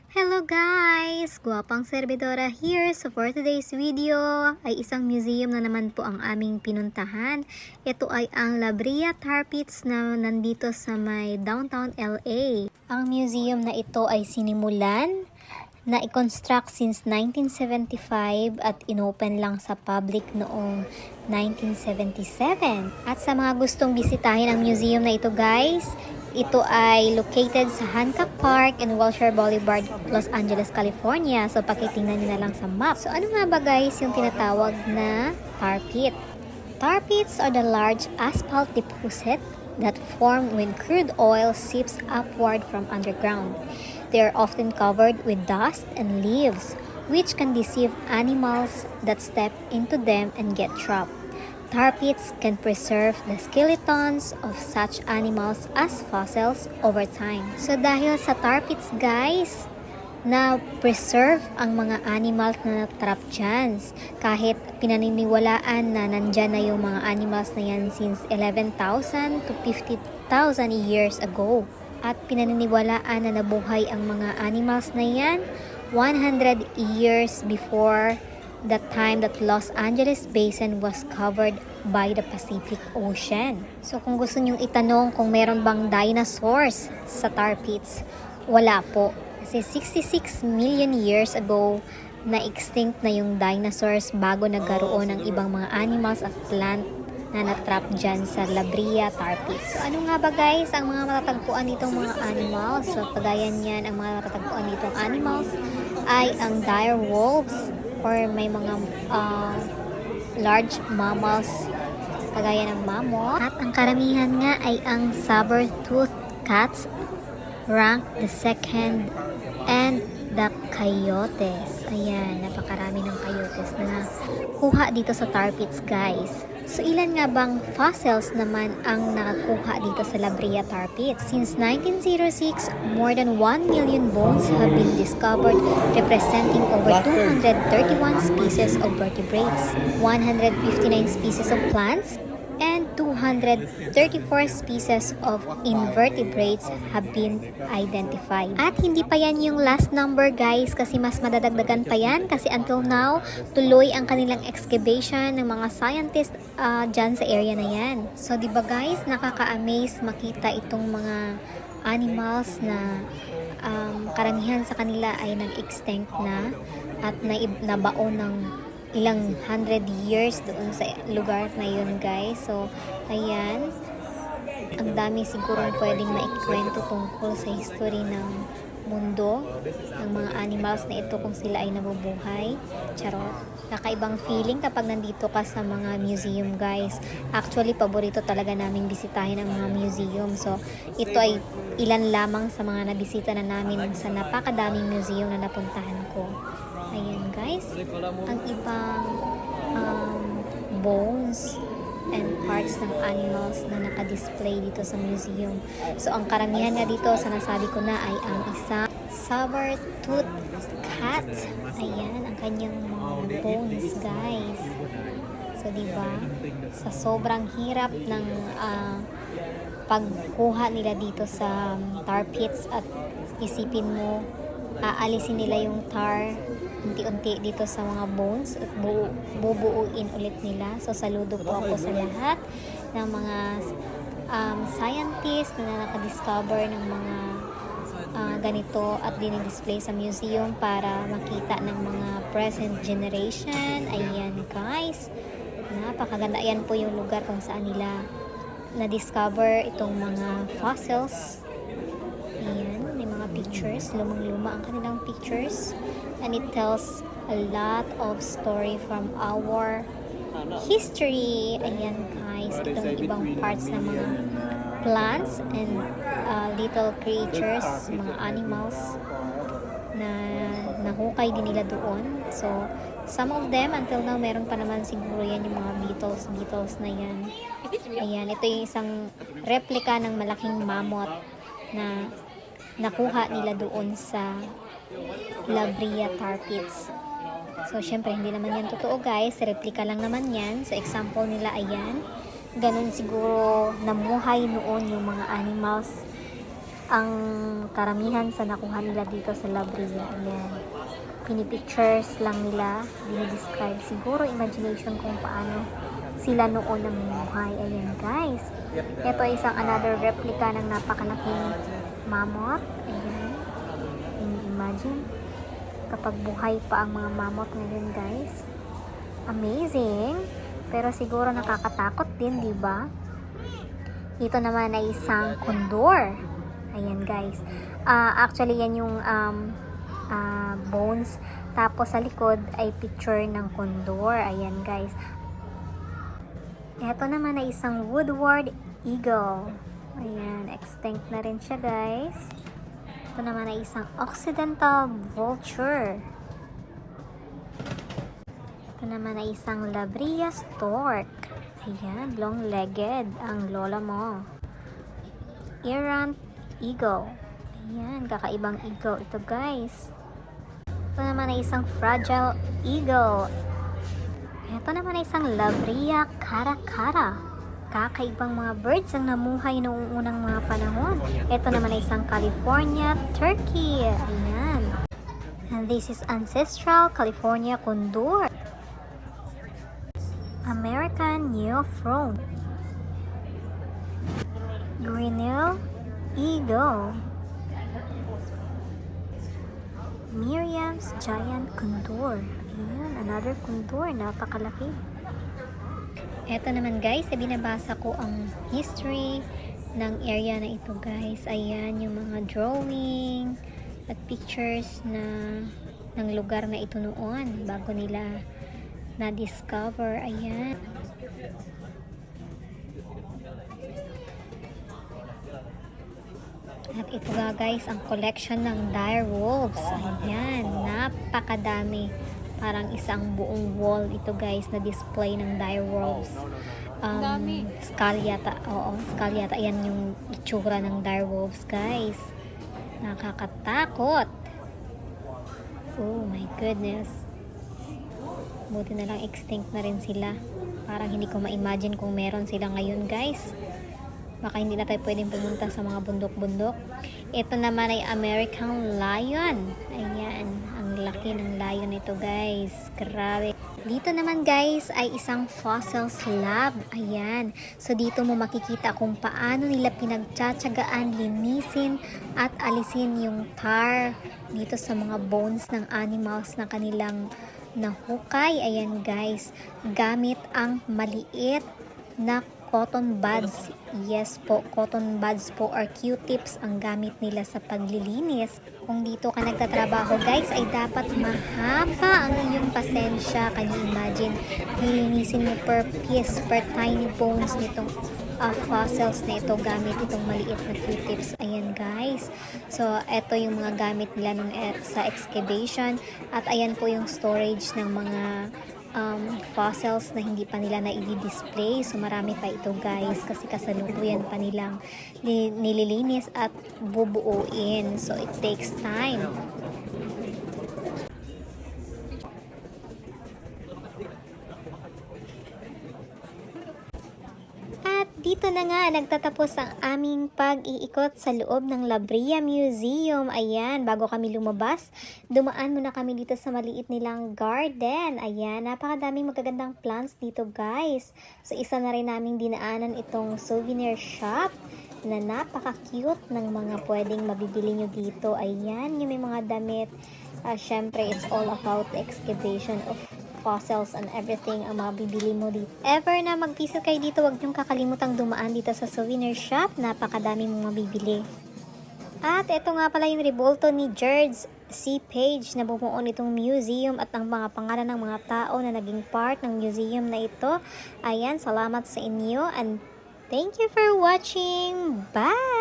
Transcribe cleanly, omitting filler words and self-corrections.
Hello guys! Guwapang Servidora here. So for today's video ay isang museum na naman po ang aming pinuntahan. Ito ay ang La Brea Tar Pits na nandito sa may downtown LA. Ang museum na ito ay sinimulan na i-construct since 1975 at inopen lang sa public noong 1977. At sa mga gustong bisitahin ang museum na ito guys, ito ay located sa Hancock Park and Wilshire Boulevard, Los Angeles, California. So pakitingnan nyo na lang sa map. So ano nga ba guys yung tinatawag na tar pit? Tar pits are the large asphalt deposit that form when crude oil seeps upward from underground. They are often covered with dust and leaves, which can deceive animals that step into them and get trapped. Tar pits can preserve the skeletons of such animals as fossils over time. So dahil sa tar pits guys, na preserve ang mga animals na natrap dyan. Kahit pinaniniwalaan na nandyan na yung mga animals na yan since 11,000 to 50,000 years ago. At pinaniniwalaan na nabuhay ang mga animals na yan 100 years before the time that Los Angeles Basin was covered by the Pacific Ocean. So kung gusto nyong itanong kung meron bang dinosaurs sa tar pits, wala po. Kasi 66 million years ago, na-extinct na yung dinosaurs bago nagkaroon ng ibang mga animals at plant na natrap dyan sa La Brea Tar Pits. So ano nga ba guys ang mga matatagpuan nitong mga animals? So kagaya niyan, ang mga matatagpuan nitong animals ay ang dire wolves or may mga large mammals kagaya ng mammoth. At ang karamihan nga ay ang saber-toothed cats, rank the second, and the coyotes. Ayan, napakarami ng coyotes na kuha dito sa tar pits guys. So ilan nga bang fossils naman ang nakakuha dito sa La Brea Tar Pits? Since 1906, more than 1 million bones have been discovered representing over 231 species of vertebrates, 159 species of plants, and 234 species of invertebrates have been identified. At hindi pa yan yung last number guys, kasi mas madadagdagan pa yan kasi until now, tuloy ang kanilang excavation ng mga scientists dyan sa area na yan. So diba guys, nakaka-amaze makita itong mga animals na karamihan sa kanila ay nag-extinct na at nabaon ng ilang 100 years doon sa lugar na yun guys. So ayan, ang dami sigurong pwedeng maikwento tungkol sa history ng mundo ng mga animals na ito kung sila ay nabubuhay. Charot. Kakaibang feeling kapag nandito ka sa mga museum guys. Actually, paborito talaga naming bisitahin ang mga museum. So ito ay ilan lamang sa mga nabisita na namin sa napakadaming museum na napuntahan ko. Ayan guys, ang ibang bones and parts ng animals na nakadisplay dito sa museum. So ang karamihan nga dito sa nasabi ko na ay ang isang saber-toothed cat. Ayan, ang kanyang mga bones guys. So diba, sa sobrang hirap ng pagkuha nila dito sa tar pits at isipin mo, aalisin nila yung tar unti-unti dito sa mga bones at bubuuin ulit nila. So saludo po ako sa lahat ng mga scientists na nakadiscover ng mga ganito at dinidisplay sa museum para makita ng mga present generation. Ayan guys, napakaganda. Ayan po yung lugar kung saan nila na-discover itong mga fossils. Ayan, may mga pictures, lumang-luma ang kanilang pictures, and it tells a lot of story from our history. Ayan guys, itong ibang parts ng mga plants and little creatures, mga animals na nahukay din nila doon. So some of them until now meron pa naman siguro yan yung mga beetles na yan. Ayan, ito yung isang replica ng malaking mammoth na nakuha nila doon sa La Brea Tar Pits. So, syempre, hindi naman yan totoo guys. Replika lang naman yan. So, example nila, ayan. Ganun siguro namuhay noon yung mga animals ang karamihan sa nakuha nila dito sa Labria. Ayan. Pinipictures lang nila, dinidescribe. Siguro imagination kung paano sila noon namumuhay. Ayan guys. Ito ay isang another replica ng napakalaking mammoth. Ayan. Imagine kapag buhay pa ang mga mammoth ngayon guys. Amazing. Pero siguro nakakatakot din, di ba? Ito naman ay isang condor. Ayan guys. Actually yan yung bones. Tapos sa likod ay picture ng condor. Ayan guys. Ito naman ay isang woodward eagle. Ayan, extinct na rin siya guys. Ito naman ay isang occidental vulture. Ito naman ay isang Labria stork. Ayan, long-legged ang lola mo. Errant eagle. Ayan, kakaibang eagle ito guys. Ito naman ay isang fragile eagle. Ito naman ay isang Labria caracara. Kakaibang mga birds ang namuhay noong unang mga panahon. Ito naman ay isang California turkey. Ayan. And this is ancestral California condor. American neophron. Grinnell eagle. Miriam's giant condor. Ayan, another condor, napakalaki. Eto naman guys, binabasa ko ang history ng area na ito guys. Ayan, yung mga drawing at pictures ng lugar na ito noon bago nila na-discover. Ayan. At ito nga guys, ang collection ng dire wolves. Ayan, napakadami. Parang isang buong wall ito guys na display ng dire wolves. Skull yata. Oo, skull yata. Ayan yung itsura ng dire wolves guys. Nakakatakot. Oh my goodness. Buti na lang extinct na rin sila. Parang hindi ko ma-imagine kung meron sila ngayon guys. Baka hindi na tayo pwedeng pumunta sa mga bundok-bundok. Ito naman ay American lion. Ayan, ang laki ng lion ito guys. Grabe. Dito naman guys ay isang fossil slab. Ayan. So dito mo makikita kung paano nila pinagtsatsagaan, linisin at alisin yung tar dito sa mga bones ng animals na kanilang nahukay. Ayan guys, gamit ang maliit na cotton buds. Yes po, cotton buds po or Q-tips ang gamit nila sa paglilinis. Kung dito ka nagtatrabaho guys, ay dapat mahaba ang iyong pasensya. Can you imagine? Lilinisin mo per piece, per tiny bones nitong fossils na ito gamit itong maliit na Q-tips. Ayan guys. So, ito yung mga gamit nila sa excavation. At ayan po yung storage ng mga fossils na hindi pa nila na i-display. So, marami pa ito guys kasi kasalukuyan pa nilang nililinis at bubuuin. So, it takes time. Dito na nga nagtatapos ang aming pag-iikot sa loob ng Labria Museum. Ayan, bago kami lumabas, dumaan muna kami dito sa maliit nilang garden. Ayan, napakadaming magagandang plants dito guys. So isa na rin naming dinaanan itong souvenir shop na napaka-cute ng mga pwedeng mabibili nyo dito. Ayan, yung may mga damit. Syempre, it's all about the excavation of fossils and everything ang mabibili mo dito. Ever na mag-visit kayo dito, huwag niyong kakalimutang dumaan dito sa souvenir shop. Napakadami mong mabibili. At ito nga pala yung revolto ni George C. Page na bumuo nitong museum at ang mga pangalan ng mga tao na naging part ng museum na ito. Ayan, salamat sa inyo and thank you for watching. Bye!